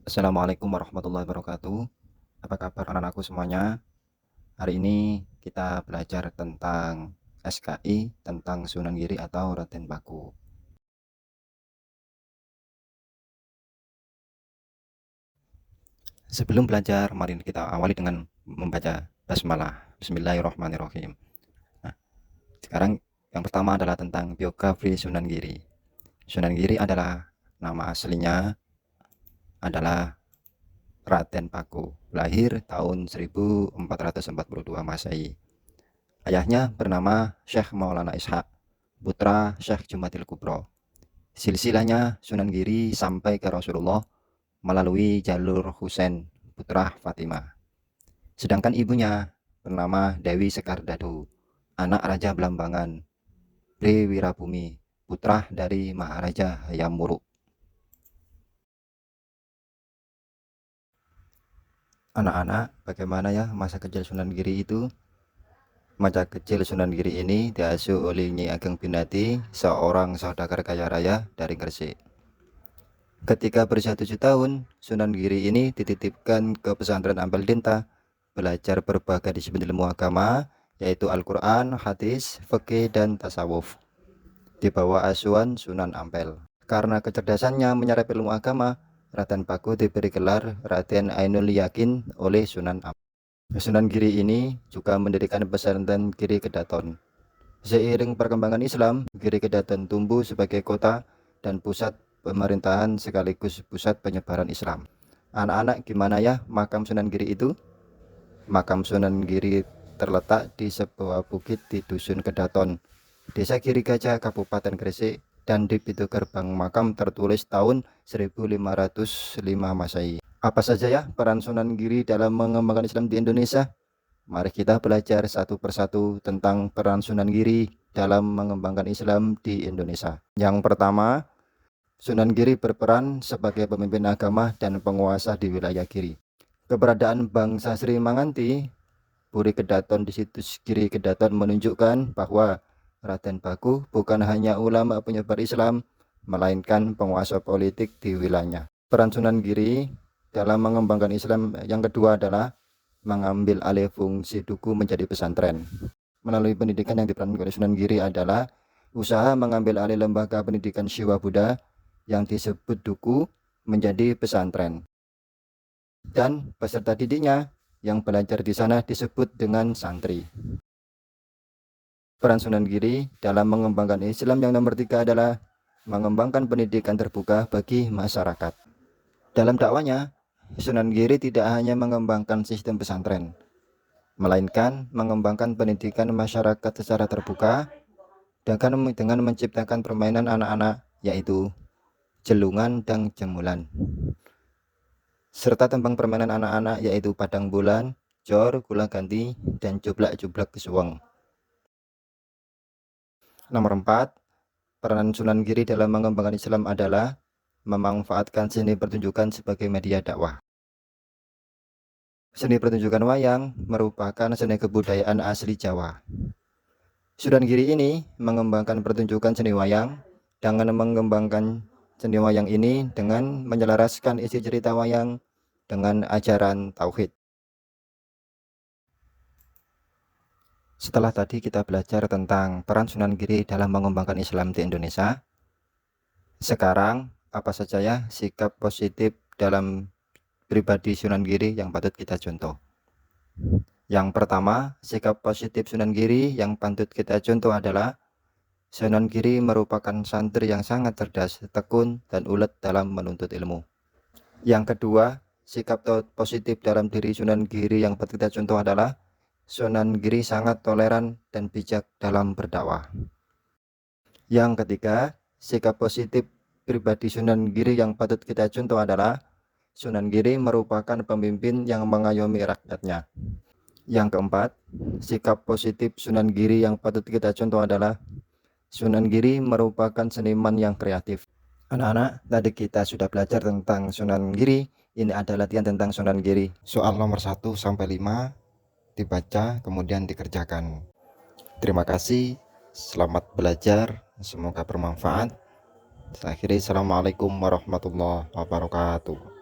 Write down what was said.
Assalamualaikum warahmatullahi wabarakatuh. Apa kabar anak-anakku semuanya? Hari ini kita belajar tentang SKI, tentang Sunan Giri atau Raden Paku. Sebelum belajar, mari kita awali dengan membaca basmalah. Bismillahirrahmanirrahim. Nah, sekarang yang pertama adalah tentang biografi Sunan Giri. Sunan Giri adalah nama aslinya adalah Raden Paku, lahir tahun 1442 Masehi. Ayahnya bernama Syekh Maulana Ishaq, putra Syekh Jumatil Kubro. Silsilahnya Sunan Giri sampai ke Rasulullah melalui jalur Husain, putra Fatimah. Sedangkan ibunya bernama Dewi Sekardado, anak Raja Belambangan, Bre Wirabumi, putra dari Maharaja Hayam Wuruk. Anak-anak, bagaimana ya masa kecil Sunan Giri itu? Masa kecil Sunan Giri ini diasuh oleh Nyi Ageng Binati, seorang saudagar kaya raya dari Gresik. Ketika berusia 7 tahun, Sunan Giri ini dititipkan ke pesantren Ampel Dinta, belajar berbagai disiplin ilmu agama, yaitu Al-Quran, hadis, fikih, dan tasawuf, di bawah asuhan Sunan Ampel. Karena kecerdasannya menyerap ilmu agama, Raden Paku diberi gelar Raden Ainul Yakin oleh Sunan Ampel. Sunan Giri ini juga mendirikan pesantren Giri Kedaton. Seiring perkembangan Islam, Giri Kedaton tumbuh sebagai kota dan pusat pemerintahan sekaligus pusat penyebaran Islam. Anak-anak, gimana ya makam Sunan Giri itu? Makam Sunan Giri terletak di sebuah bukit di Dusun Kedaton, Desa Giri Gajah, Kabupaten Gresik, dan di pintu gerbang makam tertulis tahun 1505 Masehi. Apa saja ya peran Sunan Giri dalam mengembangkan Islam di Indonesia? Mari kita belajar satu persatu tentang peran Sunan Giri dalam mengembangkan Islam di Indonesia. Yang pertama, Sunan Giri berperan sebagai pemimpin agama dan penguasa di wilayah Giri. Keberadaan bangsa Sri Manganti, Puri Kedaton di situs Giri Kedaton menunjukkan bahwa Raden Paku bukan hanya ulama penyebar Islam, melainkan penguasa politik di wilayahnya. Peran Sunan Giri dalam mengembangkan Islam yang kedua adalah mengambil alih fungsi duku menjadi pesantren. Melalui pendidikan yang diperankan oleh Sunan Giri adalah usaha mengambil alih lembaga pendidikan Syiwa Buddha yang disebut duku menjadi pesantren. Dan peserta didiknya yang belajar di sana disebut dengan santri. Peran Sunan Giri dalam mengembangkan Islam yang nomor 3 adalah mengembangkan pendidikan terbuka bagi masyarakat. Dalam dakwanya, Sunan Giri tidak hanya mengembangkan sistem pesantren, melainkan mengembangkan pendidikan masyarakat secara terbuka dengan menciptakan permainan anak-anak, yaitu jelungan dan jemulan, serta tembang permainan anak-anak yaitu padang bulan, jor, gula ganti, dan jublak-jublak kesuweng. Nomor 4, peranan Sunan Giri dalam mengembangkan Islam adalah memanfaatkan seni pertunjukan sebagai media dakwah. Seni pertunjukan wayang merupakan seni kebudayaan asli Jawa. Sunan Giri ini mengembangkan pertunjukan seni wayang dengan mengembangkan seni wayang ini dengan menyelaraskan isi cerita wayang dengan ajaran tauhid. Setelah tadi kita belajar tentang peran Sunan Giri dalam mengembangkan Islam di Indonesia, sekarang apa saja ya sikap positif dalam pribadi Sunan Giri yang patut kita contoh? Yang pertama, sikap positif Sunan Giri yang patut kita contoh adalah Sunan Giri merupakan santri yang sangat cerdas, tekun, dan ulet dalam menuntut ilmu. Yang kedua, sikap positif dalam diri Sunan Giri yang patut kita contoh adalah Sunan Giri sangat toleran dan bijak dalam berdakwah. Yang ketiga, sikap positif pribadi Sunan Giri yang patut kita contoh adalah Sunan Giri merupakan pemimpin yang mengayomi rakyatnya. Yang keempat, sikap positif Sunan Giri yang patut kita contoh adalah Sunan Giri merupakan seniman yang kreatif. Anak-anak, tadi kita sudah belajar tentang Sunan Giri. Ini adalah latihan tentang Sunan Giri. Soal nomor 1 sampai 5 dibaca kemudian dikerjakan. Terima kasih, selamat belajar, semoga bermanfaat. Saya akhiri, assalamualaikum warahmatullahi wabarakatuh.